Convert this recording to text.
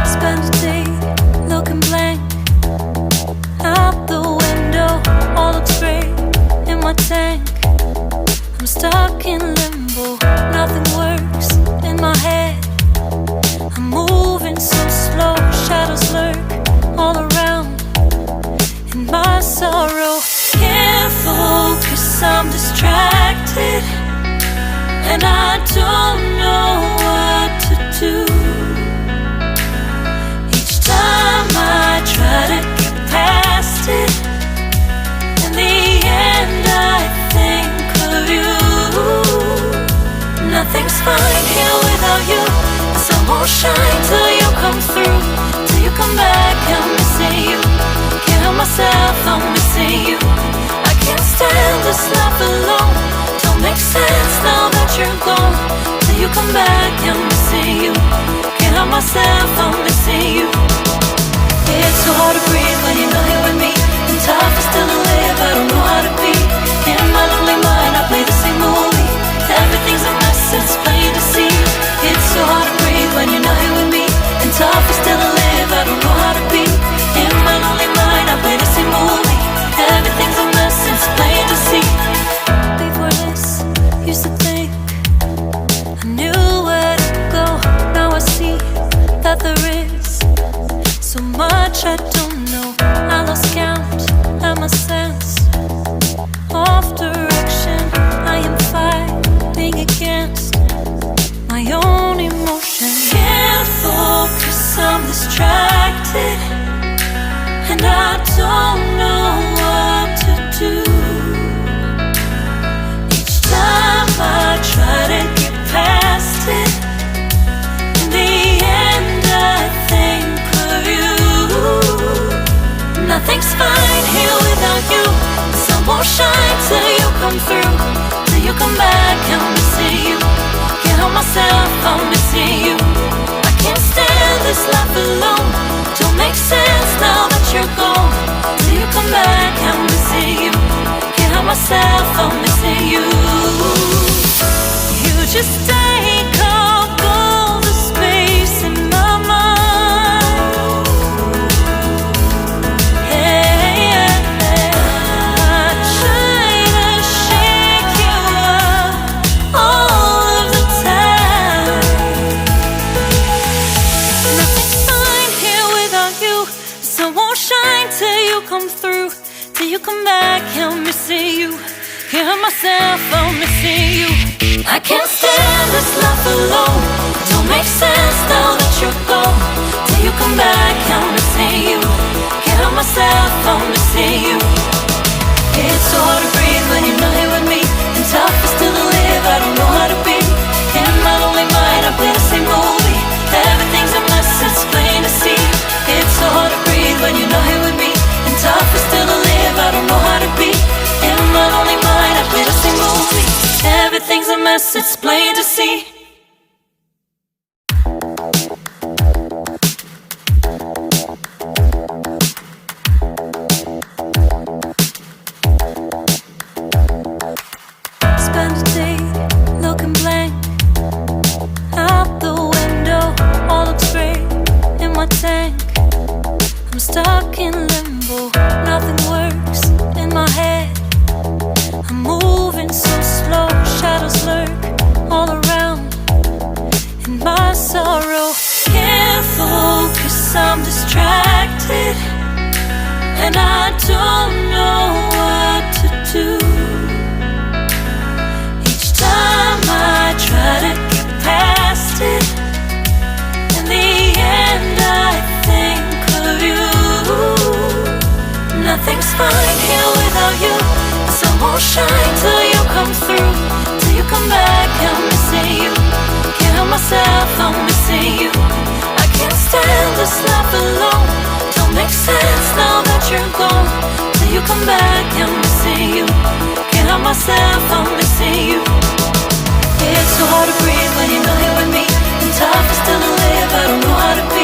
Spend a day looking blank out the window. All looks great in my tank. I'm stuck in limbo. Nothing works in my head. I'm moving so slow. Shadows lurk all around in my sorrow. Can't focus, I'm distracted, and I don't know what to do. Each time I try to get past it, in the end I think of you. Nothing's fine here without you. The sun won't shine till you come through. Till you come back, I'm missing you. Can't help myself, I'm missing you. I can't stand this life alone. Don't make sense now that you're gone. Till you come back, I'm missing you. Can't help myself, I'm missing you. It's so hard to breathe when you're not here with me. And tough is still to live, I don't know how to be. In my lonely mind, I play the same movie. Everything's a mess, it's plain to see. It's so hard to breathe when you're not here with me. And tough is still to live, I don't know how to be. In my lonely mind, I play the same movie. Everything's a mess, it's plain to see. Before this, used to think I knew where to go. Now I see that there is so much I don't know. I lost count at my sense of direction. I am fighting against my own emotion. Can't focus, I'm distracted, and I don't know what to do. Each time I try to get past it, in the end I think of you. Nothing's fine here without you. The sun won't shine till you come through. Till you come back, I'm missing you. Can't help myself, I'm missing you. I can't stand this life alone. Don't make sense now that you're gone. Till you come back, I'm missing you. Can't help myself, I'm missing you. You just take up all the space in my mind. Hey, I try to shake you up all of the time. Nothing's fine here without you. The sun won't shine till you come through. Till you come back, I'm missing you. Can't help myself, I'm missing you. I can't stand this life alone. Don't make sense now that you're gone. Till you come back, I'm missing you. Can't help myself, I'm missing you. It's so hard to breathe when you're not here with me. And tough is still to live, I don't know how to be. In my lonely mind, I play the same movie. Everything's a mess, it's plain to see. It's so hard to breathe when you're not here with me. And tough is still to live, I don't know how to be. In my lonely mind, I play the same movie. Everything's a mess, it's plain to see. Spend a day looking blank out the window. All looks great in my tank. I'm stuck in limbo. Nothing works in my head. I'm moving so slow. Shadows lurk all around in my sorrow. Can't focus, I'm distracted, and I don't know what to do. Each time I try to get past it, in the end I think of you. Nothing's fine here without you. The sun won't shine till you come through. Till you come back, I'm missing you. Can't help myself, I'm missing you. I can't stand this life alone. Don't make sense now that you're gone. Till you come back, I'm missing you. Can't help myself, I'm missing you. It's so hard to breathe when you're not here with me. And tough is still to live, I don't know how to be.